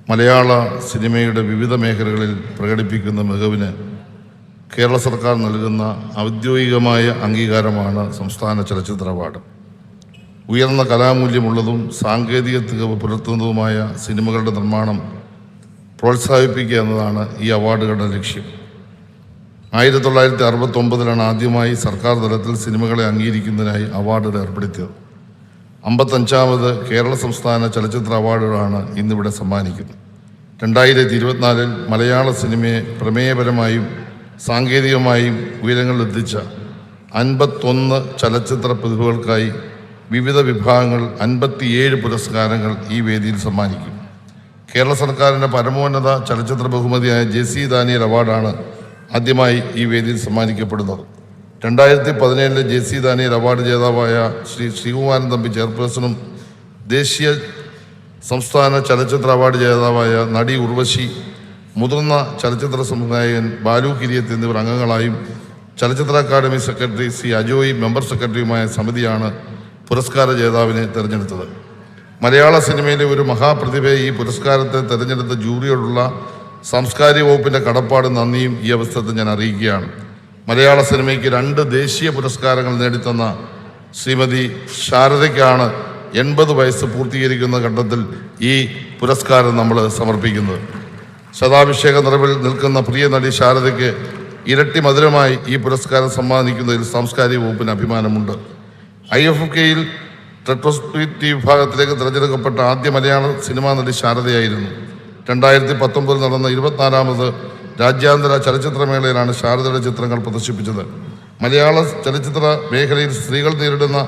മലയാള സിനിമയുടെ വിവിധ മേഖലകളിൽ പ്രകടിപ്പിക്കുന്ന മികവിന് കേരള സർക്കാർ നൽകുന്ന ഔദ്യോഗികമായ അംഗീകാരമാണ് സംസ്ഥാന ചലച്ചിത്ര അവാർഡ്. ഉയർന്ന കലാമൂല്യമുള്ളതും സാങ്കേതിക തികവ് പുലർത്തുന്നതുമായ സിനിമകളുടെ നിർമ്മാണം പ്രോത്സാഹിപ്പിക്കുക എന്നതാണ് ഈ അവാർഡുകളുടെ ലക്ഷ്യം. 1969 ആദ്യമായി സർക്കാർ തലത്തിൽ സിനിമകളെ അംഗീകരിക്കുന്നതിനായി അവാർഡുകൾ ഏർപ്പെടുത്തിയത്. 55ാമത് കേരള സംസ്ഥാന ചലച്ചിത്ര അവാർഡുകളാണ് ഇന്നിവിടെ സമ്മാനിക്കുന്നത്. 2024 മലയാള സിനിമയെ പ്രമേയപരമായും സാങ്കേതികമായും ഉയരങ്ങളിലെത്തിച്ച 51 ചലച്ചിത്ര പ്രതിഭകൾക്കായി വിവിധ വിഭാഗങ്ങൾ 57 പുരസ്കാരങ്ങൾ ഈ വേദിയിൽ സമ്മാനിക്കും. കേരള സർക്കാരിൻ്റെ പരമോന്നത ചലച്ചിത്ര ബഹുമതിയായ ജെ.സി. ദാനിയേൽ അവാർഡാണ് ആദ്യമായി ഈ വേദിയിൽ സമ്മാനിക്കപ്പെടുന്നത്. 2017 ജെ.സി. ദാനിയേൽ അവാർഡ് ജേതാവായ ശ്രീ ശ്രീകുമാരൻ തമ്പി ചെയർപേഴ്സണും ദേശീയ സംസ്ഥാന ചലച്ചിത്ര അവാർഡ് ജേതാവായ നടി ഉർവശി, മുതിർന്ന ചലച്ചിത്ര സംവിധായകൻ ബാലു കിരിയത്ത് എന്നിവർ അംഗങ്ങളായും ചലച്ചിത്ര academy secretary C Ajoy member സെക്രട്ടറിയുമായ സമിതിയാണ് പുരസ്കാര ജേതാവിനെ തിരഞ്ഞെടുത്തത്. മലയാള സിനിമയിലെ ഒരു മഹാപ്രതിഭയെ ഈ പുരസ്കാരത്തെ തിരഞ്ഞെടുത്ത ജൂറിയോടുള്ള സാംസ്കാരിക വകുപ്പിൻ്റെ കടപ്പാട് നന്ദിയും ഈ അവസരത്തിൽ ഞാൻ അറിയിക്കുകയാണ്. മലയാള സിനിമയ്ക്ക് 2 ദേശീയ പുരസ്കാരങ്ങൾ നേടിത്തന്ന ശ്രീമതി ശാരദയ്ക്കാണ് 80 വയസ്സ് പൂർത്തീകരിക്കുന്ന ഘട്ടത്തിൽ ഈ പുരസ്കാരം നമ്മൾ സമർപ്പിക്കുന്നത്. ശതാഭിഷേക നിറവിൽ നിൽക്കുന്ന പ്രിയ നടി ശാരദയ്ക്ക് ഇരട്ടി മധുരമായി ഈ പുരസ്കാരം സമ്മാനിക്കുന്നതിൽ സാംസ്കാരിക വകുപ്പിന് അഭിമാനമുണ്ട്. IFFKയിൽ റെട്രോസ്പെക്റ്റീവ് വിഭാഗത്തിലേക്ക് തിരഞ്ഞെടുക്കപ്പെട്ട ആദ്യ മലയാള സിനിമാ നടി ശാരദയായിരുന്നു. 2019 നടന്ന 24ാമത് രാജ്യാന്തര ചലച്ചിത്രമേളയിലാണ് ശാരദയുടെ ചിത്രങ്ങൾ പ്രദർശിപ്പിച്ചത്. മലയാള ചലച്ചിത്ര മേഖലയിൽ സ്ത്രീകൾ നേരിടുന്ന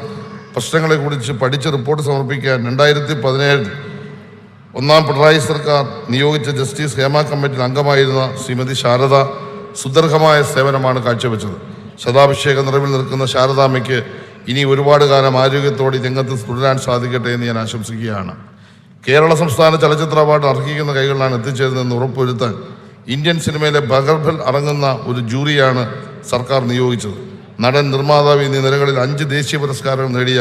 പ്രശ്നങ്ങളെക്കുറിച്ച് പഠിച്ച് റിപ്പോർട്ട് സമർപ്പിക്കാൻ 2017 ഒന്നാം പിണറായി സർക്കാർ നിയോഗിച്ച ജസ്റ്റിസ് ഹേമ കമ്മിറ്റിയിൽ അംഗമായിരുന്ന ശ്രീമതി ശാരദ സുദീർഘമായ സേവനമാണ് കാഴ്ചവെച്ചത്. ശതാഭിഷേക നിറവിൽ നിൽക്കുന്ന ശാരദാമ്മയ്ക്ക് ഇനി ഒരുപാട് കാലം ആരോഗ്യത്തോടെ രംഗത്ത് തുടരാൻ സാധിക്കട്ടെ എന്ന് ഞാൻ ആശംസിക്കുകയാണ്. കേരള സംസ്ഥാന ചലച്ചിത്ര അവാർഡ് അർഹിക്കുന്ന കൈകളിലാണ് എത്തിച്ചേരുന്നതെന്ന് ഉറപ്പുവരുത്താൻ ഇന്ത്യൻ സിനിമയിലെ ബഗർഭൽ അടങ്ങുന്ന ഒരു ജൂറിയാണ് സർക്കാർ നിയോഗിച്ചത്. നടൻ, നിർമ്മാതാവ് എന്നീ നിലകളിൽ 5 ദേശീയ പുരസ്കാരങ്ങൾ നേടിയ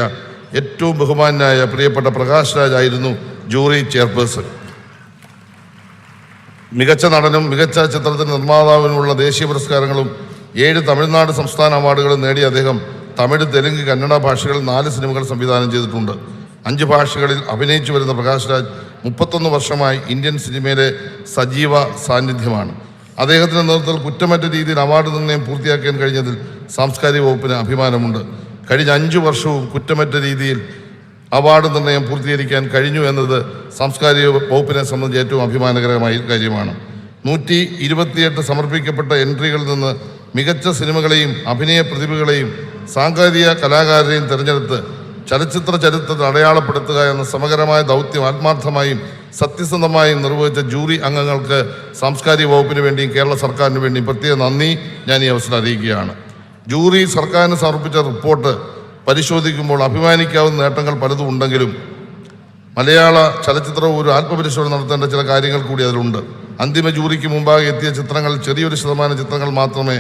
ഏറ്റവും ബഹുമാന്യനായ പ്രിയപ്പെട്ട പ്രകാശ് രാജ് ആയിരുന്നു ജൂറി ചെയർപേഴ്സൺ. മികച്ച നടനും മികച്ച ചിത്രത്തിന് നിർമ്മാതാവിനുമുള്ള ദേശീയ പുരസ്കാരങ്ങളും 7 തമിഴ്നാട് സംസ്ഥാന അവാർഡുകളും നേടിയ അദ്ദേഹം തമിഴ്, തെലുങ്ക്, കന്നഡ ഭാഷകളിൽ 4 സിനിമകൾ സംവിധാനം ചെയ്തിട്ടുണ്ട്. 5 ഭാഷകളിൽ അഭിനയിച്ചു വരുന്ന പ്രകാശ് രാജ് 31 വർഷമായി ഇന്ത്യൻ സിനിമയിലെ സജീവ സാന്നിധ്യമാണ്. അദ്ദേഹത്തിൻ്റെ നേതൃത്വത്തിൽ കുറ്റമറ്റ രീതിയിൽ അവാർഡ് നിർണ്ണയം പൂർത്തിയാക്കാൻ കഴിഞ്ഞതിൽ സാംസ്കാരിക വകുപ്പിന് അഭിമാനമുണ്ട്. കഴിഞ്ഞ 5 വർഷവും കുറ്റമറ്റ രീതിയിൽ അവാർഡ് നിർണ്ണയം പൂർത്തീകരിക്കാൻ കഴിഞ്ഞു എന്നത് സാംസ്കാരിക വകുപ്പിനെ സംബന്ധിച്ച് ഏറ്റവും അഭിമാനകരമായ കാര്യമാണ്. 128 സമർപ്പിക്കപ്പെട്ട എൻട്രികളിൽ നിന്ന് മികച്ച സിനിമകളെയും അഭിനയ പ്രതിഭകളെയും സാങ്കേതിക കലാകാരെയും തിരഞ്ഞെടുത്ത് ചലച്ചിത്ര ചരിത്രത്തിൽ അടയാളപ്പെടുത്തുക എന്ന സമഗ്രമായ ദൗത്യം ആത്മാർത്ഥമായും സത്യസന്ധമായും നിർവഹിച്ച ജൂറി അംഗങ്ങൾക്ക് സാംസ്കാരിക വകുപ്പിന് വേണ്ടിയും കേരള സർക്കാരിന് വേണ്ടിയും പ്രത്യേക നന്ദി ഞാൻ ഈ അവസരം അറിയിക്കുകയാണ്. ജൂറി സർക്കാരിന് സമർപ്പിച്ച റിപ്പോർട്ട് പരിശോധിക്കുമ്പോൾ അഭിമാനിക്കാവുന്ന നേട്ടങ്ങൾ പലതും ഉണ്ടെങ്കിലും മലയാള ചലച്ചിത്രവും ഒരു ആത്മപരിശോധന നടത്തേണ്ട ചില കാര്യങ്ങൾ കൂടി അതിലുണ്ട്. അന്തിമ ജൂറിക്ക് മുമ്പാകെ എത്തിയ ചിത്രങ്ങളിൽ ചെറിയൊരു ശതമാനം ചിത്രങ്ങൾ മാത്രമേ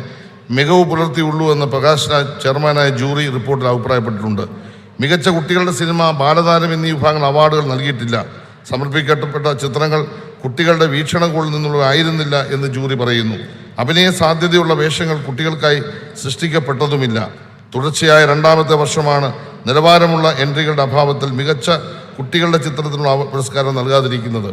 മികവ് പുലർത്തിയുള്ളൂ എന്ന് പ്രകാശ് രാജ് ചെയർമാനായ ജൂറി റിപ്പോർട്ടിൽ അഭിപ്രായപ്പെട്ടിട്ടുണ്ട്. മികച്ച കുട്ടികളുടെ സിനിമ, ബാലതാരം എന്നീ വിഭാഗങ്ങൾ അവാർഡുകൾ നൽകിയിട്ടില്ല. സമർപ്പിക്കപ്പെട്ട ചിത്രങ്ങൾ കുട്ടികളുടെ വീക്ഷണകോണിൽ നിന്നുള്ളതായിരുന്നില്ല എന്ന് ജൂറി പറയുന്നു. അഭിനയ സാധ്യതയുള്ള വേഷങ്ങൾ കുട്ടികൾക്കായി സൃഷ്ടിക്കപ്പെട്ടതുമില്ല. തുടർച്ചയായ 2ാമത്തെ വർഷമാണ് നിലവാരമുള്ള എൻട്രികളുടെ അഭാവത്തിൽ മികച്ച കുട്ടികളുടെ ചിത്രത്തിനുള്ള പുരസ്കാരം നൽകാതിരിക്കുന്നത്.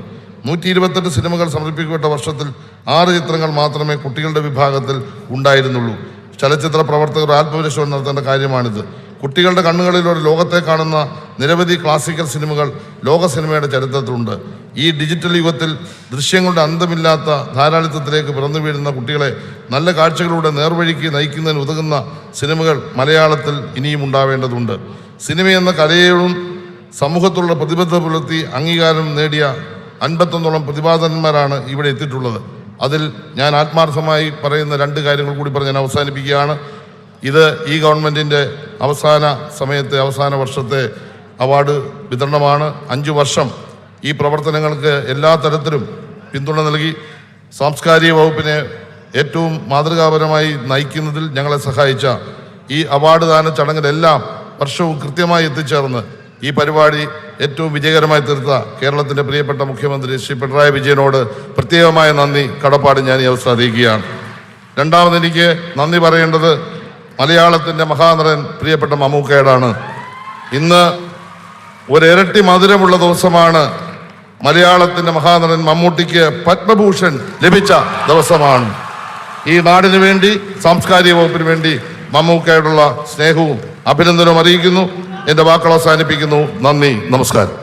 128 സിനിമകൾ സമർപ്പിക്കപ്പെട്ട വർഷത്തിൽ 6 ചിത്രങ്ങൾ മാത്രമേ കുട്ടികളുടെ വിഭാഗത്തിൽ ഉണ്ടായിരുന്നുള്ളൂ. ചലച്ചിത്ര പ്രവർത്തകർ ആത്മപരിശോധന നടത്തേണ്ട കാര്യമാണിത്. കുട്ടികളുടെ കണ്ണുകളിലൂടെ ലോകത്തെ കാണുന്ന നിരവധി ക്ലാസിക്കൽ സിനിമകൾ ലോക സിനിമയുടെ ചരിത്രത്തിലുണ്ട്. ഈ ഡിജിറ്റൽ യുഗത്തിൽ ദൃശ്യങ്ങളുടെ അന്തമില്ലാത്ത ധാരാളിത്തത്തിലേക്ക് പിറന്നു വീഴുന്ന കുട്ടികളെ നല്ല കാഴ്ചകളിലൂടെ നേർവഴിക്ക് നയിക്കുന്നതിന് ഉതകുന്ന സിനിമകൾ മലയാളത്തിൽ ഇനിയും ഉണ്ടാവേണ്ടതുണ്ട്. സിനിമയെന്ന കലയോടും സമൂഹത്തിലുള്ള പ്രതിബദ്ധത പുലർത്തി അംഗീകാരം നേടിയ 51ഓളം പ്രതിഭാധനന്മാരാണ് ഇവിടെ എത്തിയിട്ടുള്ളത്. അതിൽ ഞാൻ ആത്മാർത്ഥമായി പറയുന്ന 2 കാര്യങ്ങൾ കൂടി പറഞ്ഞ് ഞാൻ അവസാനിപ്പിക്കുകയാണ്. ഇത് ഈ ഗവൺമെൻറ്റിൻ്റെ അവസാന വർഷത്തെ അവാർഡ് വിതരണമാണ്. 5 വർഷം ഈ പ്രവർത്തനങ്ങൾക്ക് എല്ലാ തരത്തിലും പിന്തുണ നൽകി സാംസ്കാരിക വകുപ്പിനെ ഏറ്റവും മാതൃകാപരമായി നയിക്കുന്നതിൽ ഞങ്ങളെ സഹായിച്ച ഈ അവാർഡ് ദാന ചടങ്ങിലെല്ലാം വർഷവും കൃത്യമായി എത്തിച്ചേർന്ന് ഈ പരിപാടി ഏറ്റവും വിജയകരമായി തീർത്ത കേരളത്തിൻ്റെ പ്രിയപ്പെട്ട മുഖ്യമന്ത്രി ശ്രീ പിണറായി വിജയനോട് പ്രത്യേകമായ നന്ദി കടപ്പാട് ഞാൻ ഈ അവസരം അറിയിക്കുകയാണ്. രണ്ടാമത് എനിക്ക് നന്ദി പറയേണ്ടത് മലയാളത്തിൻ്റെ മഹാനടൻ പ്രിയപ്പെട്ട മമ്മൂക്കയോടാണ്. ഇന്ന് ഒരിരട്ടി മധുരമുള്ള ദിവസമാണ്. മലയാളത്തിൻ്റെ മഹാനടൻ മമ്മൂട്ടിക്ക് പത്മഭൂഷൺ ലഭിച്ച ദിവസമാണ്. ഈ നാടിനു വേണ്ടി, സാംസ്കാരിക വകുപ്പിന് വേണ്ടി മമ്മൂക്കയോടുള്ള സ്നേഹവും അഭിനന്ദനവും അറിയിക്കുന്നു. എൻ്റെ വാക്കുകൾ അവസാനിപ്പിക്കുന്നു. നന്ദി, നമസ്കാരം.